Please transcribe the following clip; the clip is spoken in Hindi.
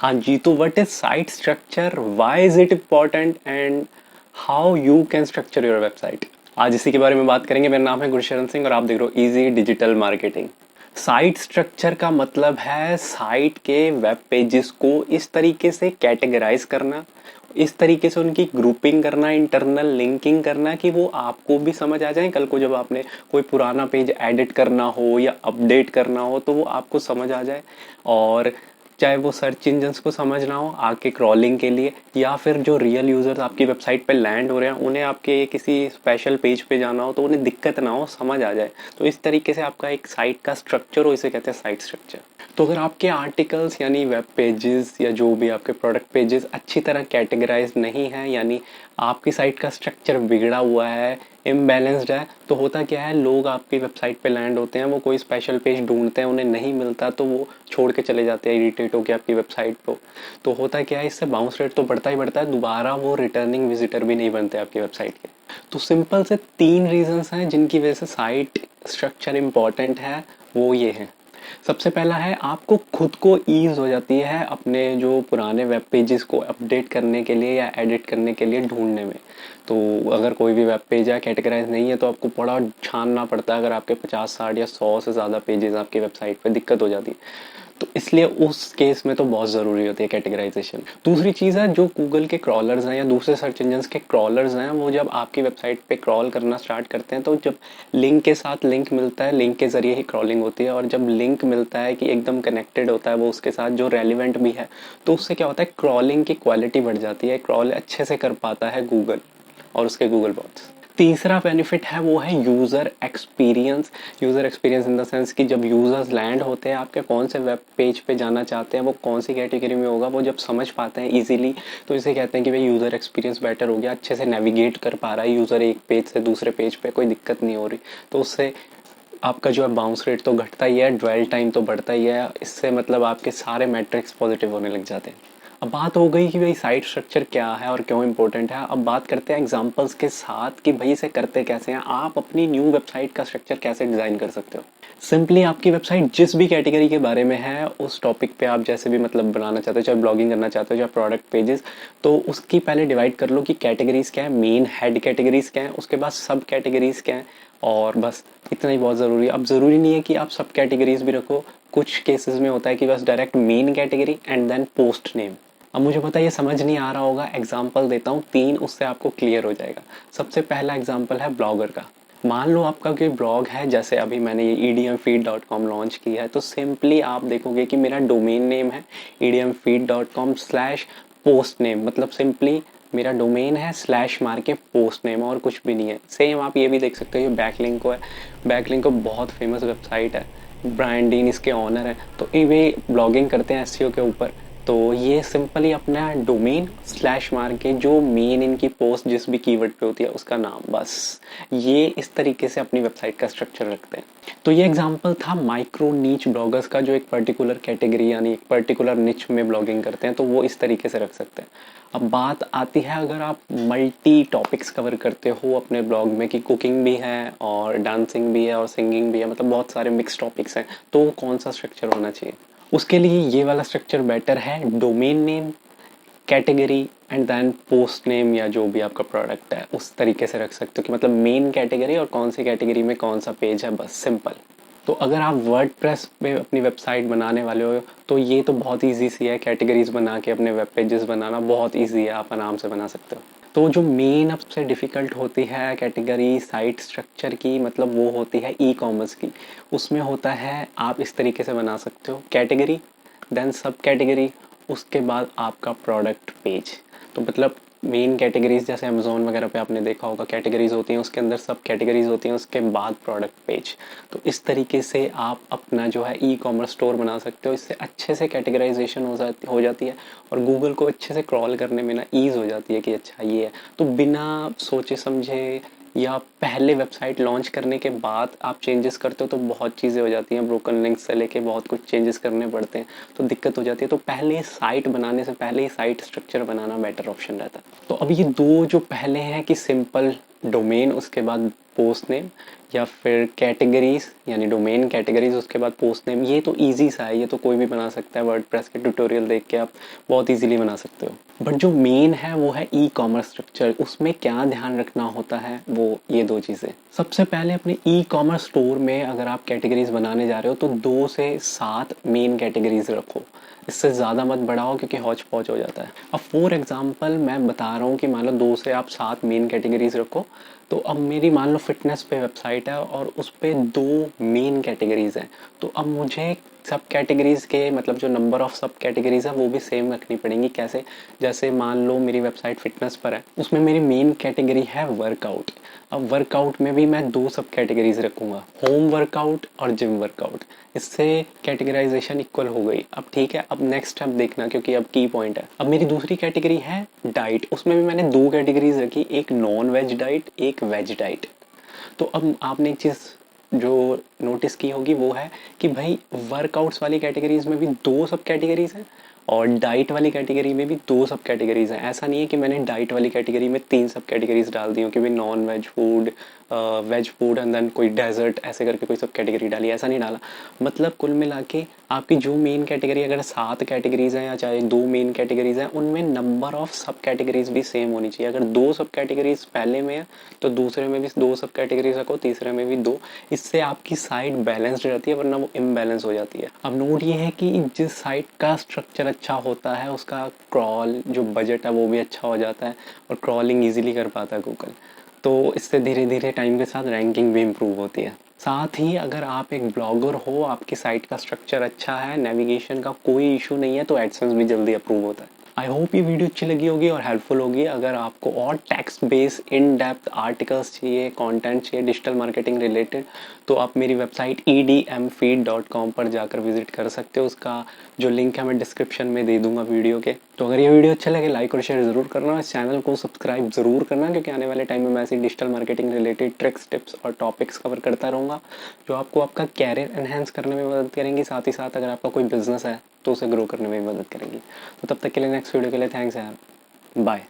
हाँ जी, तो what is site structure, why is it important and how you can structure your website. आज इसी के बारे में बात करेंगे। मेरा नाम है गुरशरण सिंह और आप देख रहे हो easy digital marketing. Site structure का मतलब है साइट के वेब पेजेस को इस तरीके से कैटेगराइज करना, इस तरीके से उनकी ग्रुपिंग करना, इंटरनल लिंकिंग करना कि वो आपको भी समझ आ जाए। कल को जब आपने कोई पुराना पेज एडिट करना हो या अपडेट करना हो तो वो आपको समझ आ जाए। और चाहे वो सर्च इंजन्स को समझना हो आके क्रॉलिंग के लिए, या फिर जो रियल यूजर्स आपकी वेबसाइट पे लैंड हो रहे हैं उन्हें आपके किसी स्पेशल पेज पे जाना हो तो उन्हें दिक्कत ना हो, समझ आ जाए। तो इस तरीके से आपका एक साइट का स्ट्रक्चर हो, इसे कहते हैं साइट स्ट्रक्चर। तो अगर आपके आर्टिकल्स यानी वेब पेजेस या जो भी आपके प्रोडक्ट पेजेस अच्छी तरह कैटेगराइज नहीं है, यानी आपकी साइट का स्ट्रक्चर बिगड़ा हुआ है, इम्बैलेंस्ड है, तो होता क्या है, लोग आपकी वेबसाइट पे लैंड होते हैं, वो कोई स्पेशल पेज ढूंढते हैं, उन्हें नहीं मिलता तो वो छोड़ के चले जाते हैं इरिटेट होकर आपकी वेबसाइट को। तो होता क्या है, इससे बाउंस रेट तो बढ़ता ही बढ़ता है, दोबारा वो रिटर्निंग विजिटर भी नहीं बनते आपकी वेबसाइट के। तो सिंपल से 3 रीजंस हैं जिनकी वजह से साइट स्ट्रक्चर इंपॉर्टेंट है। वो ये है, सबसे पहला है आपको खुद को ईज हो जाती है अपने जो पुराने वेब पेजेस को अपडेट करने के लिए या एडिट करने के लिए ढूंढने में। तो अगर कोई भी वेब पेज है कैटेगराइज नहीं है तो आपको बड़ा छानना पड़ता है। अगर आपके 50 60 या 100 से ज़्यादा पेजेस आपकी वेबसाइट पे, दिक्कत हो जाती है। तो इसलिए उस केस में तो बहुत ज़रूरी होती है कैटेगराइजेशन। दूसरी चीज़ है, जो गूगल के क्रॉलर्स हैं या दूसरे सर्च इंजन्स के क्रॉलर्स हैं, वो जब आपकी वेबसाइट पे क्रॉल करना स्टार्ट करते हैं तो जब लिंक के साथ लिंक मिलता है, लिंक के ज़रिए ही क्रॉलिंग होती है, और जब लिंक मिलता है कि एकदम कनेक्टेड होता है वो उसके साथ जो रेलिवेंट भी है, तो उससे क्या होता है, क्रॉलिंग की क्वालिटी बढ़ जाती है, क्रॉल अच्छे से कर पाता है गूगल और उसके गूगल बॉट्स। तीसरा बेनिफिट है वो है user experience. User experience in the sense कि जब यूज़र्स लैंड होते हैं आपके कौन से वेब पेज पे जाना चाहते हैं, वो कौन सी कैटेगरी में होगा, वो जब समझ पाते हैं इजीली, तो इसे कहते हैं कि भाई यूज़र एक्सपीरियंस बेटर हो गया, अच्छे से नेविगेट कर पा रहा है यूज़र एक पेज से दूसरे पेज पे, कोई दिक्कत नहीं हो रही। तो उससे आपका जो है बाउंस रेट तो घटता ही है, ड्वेल टाइम तो बढ़ता ही है, इससे मतलब आपके सारे मैट्रिक्स पॉजिटिव होने लग जाते हैं। अब बात हो गई कि भाई साइट स्ट्रक्चर क्या है और क्यों इंपॉर्टेंट है। अब बात करते हैं एग्जांपल्स के साथ कि भाई इसे करते कैसे हैं, आप अपनी न्यू वेबसाइट का स्ट्रक्चर कैसे डिज़ाइन कर सकते हो। सिंपली आपकी वेबसाइट जिस भी कैटेगरी के बारे में है उस टॉपिक पे आप जैसे भी मतलब बनाना चाहते हो, चाहे ब्लॉगिंग करना चाहते हो चाहे प्रोडक्ट पेजेस, तो उसकी पहले डिवाइड कर लो कि कैटेगरीज क्या है, मेन हेड कैटेगरीज क्या है, उसके बाद सब कैटेगरीज क्या है, और बस इतना ही बहुत ज़रूरी है। अब ज़रूरी नहीं है कि आप सब कैटेगरीज भी रखो, कुछ केसेस में होता है कि बस direct main category and then post name. अब मुझे पता है ये समझ नहीं आ रहा होगा, एग्जाम्पल देता हूँ 3, उससे आपको क्लियर हो जाएगा। सबसे पहला एग्जाम्पल है ब्लॉगर का। मान लो आपका कोई ब्लॉग है, जैसे अभी मैंने ये edmfeed.com लॉन्च किया है, तो सिंपली आप देखोगे कि मेरा डोमेन नेम है edmfeed.com/पोस्ट नेम, मतलब सिंपली मेरा डोमेन है स्लैश मार के पोस्ट नेम, और कुछ भी नहीं है। सेम आप ये भी देख सकते हो, ये बैकलिंक को है, बैकलिंक को बहुत फेमस वेबसाइट है, ब्रायन डीन इसके ऑनर है, तो ये ब्लॉगिंग करते हैं एसईओ के ऊपर। तो ये सिंपली अपना डोमेन स्लैश मार के जो मेन इनकी पोस्ट जिस भी कीवर्ड पे होती है उसका नाम, बस ये इस तरीके से अपनी वेबसाइट का स्ट्रक्चर रखते हैं। तो ये एग्जांपल था माइक्रो नीच ब्लॉगर्स का, जो एक पर्टिकुलर कैटेगरी यानी एक पर्टिकुलर निच में ब्लॉगिंग करते हैं, तो वो इस तरीके से रख सकते हैं। अब बात आती है अगर आप मल्टी टॉपिक्स कवर करते हो अपने ब्लॉग में, कि कुकिंग भी है और डांसिंग भी है और सिंगिंग भी है, मतलब बहुत सारे मिक्स टॉपिक्स हैं, तो कौन सा स्ट्रक्चर होना चाहिए। उसके लिए ये वाला स्ट्रक्चर बेटर है, domain name, category and then post name, या जो भी आपका प्रोडक्ट है उस तरीके से रख सकते हो कि मतलब मेन कैटेगरी और कौन सी कैटेगरी में कौन सा पेज है, बस सिंपल। तो अगर आप वर्डप्रेस पे अपनी वेबसाइट बनाने वाले हो तो ये तो बहुत ईजी सी है, कैटेगरीज बना के अपने वेब पेजेस बनाना बहुत ईजी है, आप आराम से बना सकते हो। तो जो मेन अब से डिफ़िकल्ट होती है कैटेगरी साइट स्ट्रक्चर की, मतलब वो होती है ई कॉमर्स की। उसमें होता है आप इस तरीके से बना सकते हो, कैटेगरी देन सब कैटेगरी, उसके बाद आपका प्रोडक्ट पेज। तो मतलब मेन कैटेगरीज जैसे अमेजोन वगैरह पे आपने देखा होगा कैटेगरीज होती हैं, उसके अंदर सब कैटेगरीज होती हैं, उसके बाद प्रोडक्ट पेज। तो इस तरीके से आप अपना जो है ई कॉमर्स स्टोर बना सकते हो, इससे अच्छे से कैटेगराइजेशन हो जाती है और गूगल को अच्छे से क्रॉल करने में ना ईज हो जाती है कि अच्छा ये है। तो बिना सोचे समझे या पहले वेबसाइट लॉन्च करने के बाद आप चेंजेस करते हो तो बहुत चीज़ें हो जाती हैं, ब्रोकन लिंक से लेके बहुत कुछ चेंजेस करने पड़ते हैं, तो दिक्कत हो जाती है। तो पहले साइट बनाने से पहले ही साइट स्ट्रक्चर बनाना बेटर ऑप्शन रहता है। तो अब ये दो जो पहले हैं कि सिंपल डोमेन, उसके बाद पोस्ट नेम, या फिर कैटेगरीज यानी डोमेन कैटेगरीज, उसके बाद पोस्ट नेम। ये तो ईजी सा है, ये तो कोई भी बना सकता है, वर्डप्रेस के ट्यूटोरियल देख के आप बहुत ईजीली बना सकते हो। बट जो मेन है वो है ई कॉमर्स स्ट्रक्चर। उसमें क्या ध्यान रखना होता है वो ये दो चीज़ें। सबसे पहले अपने ई कॉमर्स स्टोर में अगर आप कैटेगरीज बनाने जा रहे हो तो 2 से 7 मेन कैटेगरीज रखो, इससे ज़्यादा मत बढ़ाओ क्योंकि हौच पौच हो जाता है। अब फॉर एग्जांपल मैं बता रहा हूँ कि मान लो 2 से आप 7 मेन कैटेगरीज रखो। तो अब मेरी मान लो फिटनेस पे वेबसाइट है और उस पर 2 मेन कैटेगरीज हैं, तो अब मुझे सब कैटेगरीज के मतलब जो नंबर ऑफ सब कैटेगरीज है वो भी सेम रखनी पड़ेंगी। कैसे? जैसे मान लो मेरी वेबसाइट फिटनेस पर है, उसमें मेरी मेन कैटेगरी है वर्कआउट। अब वर्कआउट में भी मैं 2 सब कैटेगरीज रखूंगा, होम वर्कआउट और जिम वर्कआउट। इससे कैटेगराइजेशन इक्वल हो गई। अब ठीक है, अब नेक्स्ट स्टेप देखना क्योंकि अब की पॉइंट है। अब मेरी दूसरी कैटेगरी है डाइट, उसमें भी मैंने 2 कैटेगरीज रखी, एक नॉन वेज डाइट, एक वेज डाइट। तो अब आपने एक चीज़ जो नोटिस की होगी वो है कि भाई वर्कआउट्स वाली कैटेगरीज में भी 2 सब कैटेगरीज हैं और डाइट वाली कैटेगरी में भी 2 सब कैटेगरीज हैं। ऐसा नहीं है कि मैंने डाइट वाली कैटेगरी में 3 सब कैटेगरीज डाल दी हो कि भाई non veg food, veg food and then कोई डेजर्ट, ऐसे करके कोई सब कैटेगरी डाली, ऐसा नहीं डाला। मतलब कुल मिला के आपकी जो मेन कैटेगरी अगर 7 कैटेगरीज हैं या चाहे 2 मेन कैटेगरीज हैं, उनमें नंबर ऑफ सब कैटेगरीज भी सेम होनी चाहिए। अगर 2 सब कैटेगरीज पहले में है तो दूसरे में भी 2 सब कैटेगरीज रखो, तीसरे में भी 2। इससे आपकी साइट बैलेंस्ड रहती है, वरना वो इम्बैलेंस हो जाती है। अब नोट ये है कि जिस साइट का स्ट्रक्चर अच्छा होता है उसका क्रॉल जो बजट है वो भी अच्छा हो जाता है और क्रॉलिंग ईजिली कर पाता है गूगल। तो इससे धीरे धीरे टाइम के साथ रैंकिंग भी इम्प्रूव होती है। साथ ही अगर आप एक ब्लॉगर हो, आपकी साइट का स्ट्रक्चर अच्छा है, नेविगेशन का कोई इशू नहीं है, तो एडसेंस भी जल्दी अप्रूव होता है। आई होप ये वीडियो अच्छी लगी होगी और हेल्पफुल होगी। अगर आपको और text based in depth articles चाहिए, कंटेंट चाहिए डिजिटल मार्केटिंग रिलेटेड, तो आप मेरी वेबसाइट edmfeed.com पर जाकर विजिट कर सकते हो। उसका जो लिंक है मैं डिस्क्रिप्शन में दे दूंगा वीडियो के। तो अगर ये वीडियो अच्छा लगे लाइक और शेयर ज़रूर करना, इस चैनल को सब्सक्राइब ज़रूर करना, क्योंकि आने वाले टाइम में मैं ऐसी digital marketing related tricks, tips और टॉपिक्स कवर करता रहूँगा जो आपको आपका कैरियर एनहेंस करने में मदद करेंगी। साथ ही साथ अगर आपका कोई बिजनेस है तो उसे ग्रो करने में भी मदद करेंगी। तो तब तक के लिए नेक्स्ट वीडियो के लिए थैंक्स यार, बाय।